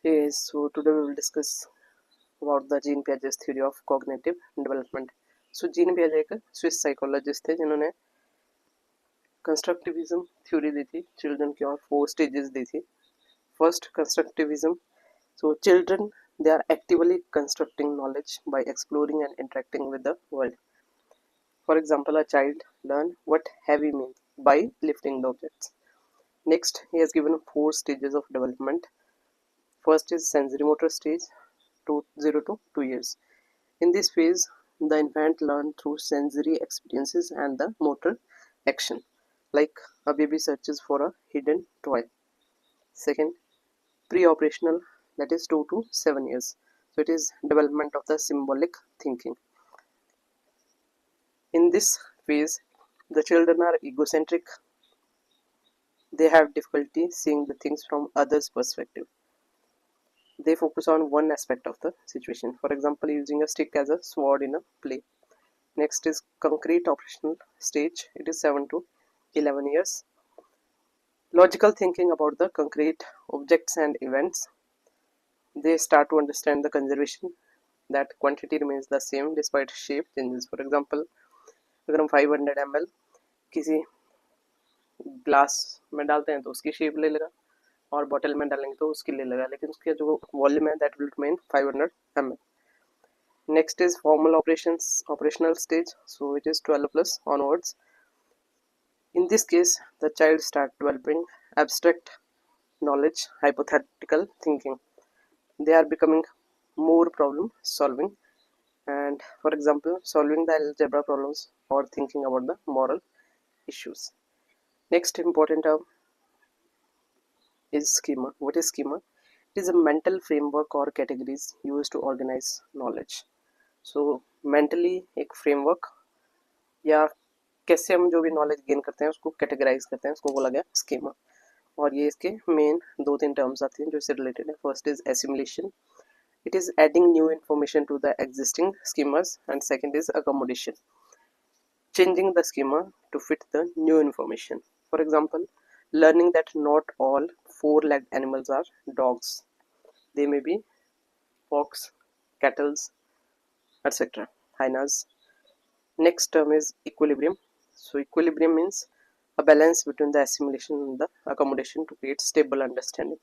Hey, so today we will discuss about the Jean Piaget's theory of cognitive development. So Jean पियाजे एक Swiss psychologist थे जिन्होंने constructivism theory दी थी children की और 4 स्टेजेस दी थी. First constructivism. So children, they are actively constructing knowledge by exploring and interacting with the world. For example, a child learn what heavy means by lifting the objects. Next, he has given 4 stages of development. First is sensory motor stage, 0 to 2 years. In this phase, the infant learns through sensory experiences and the motor action, like a baby searches for a hidden toy. Second, pre-operational, that is 2 to 7 years. So it is development of the symbolic thinking. In this phase, the children are egocentric. They have difficulty seeing the things from others' perspective. They focus on one aspect of the situation. For example, using a stick as a sword in a play. Next is concrete operational stage. It is 7 to 11 years. Logical thinking about the concrete objects and events. They start to understand the conservation, that quantity remains the same despite shape changes. For example, अगर हम 500 ml किसी glass में डालते हैं तो उसकी shape ले लेगा, और बॉटल में डालेंगे तो उसकी ले लेगा, लेकिन उसका जो वॉल्यूम है that will remain 500 ml. Next is formal operational stage. So it is 12 plus onwards. In this case, the child starts developing abstract knowledge, hypothetical thinking. They are becoming more problem solving, and for example, solving the algebra problems or thinking about the moral issues. Next important term is schema. What is schema? It is a mental framework or categories used to organize knowledge. So mentally एक framework या कैसे हम जो भी knowledge gain करते हैं उसको categorise करते हैं, उसको बोला गया स्कीमा. और ये इसके मेन 2-3 टर्म्स आती हैं जो इससे रिलेटेड है. First is assimilation. It is adding new information to the existing schemas. And second is accommodation, changing the schema to fit the new information. For example, learning that not all four-legged animals are dogs. They may be fox, cattle, etc. Hyenas. Next term is equilibrium. So equilibrium means a balance between the assimilation and the accommodation to create stable understanding.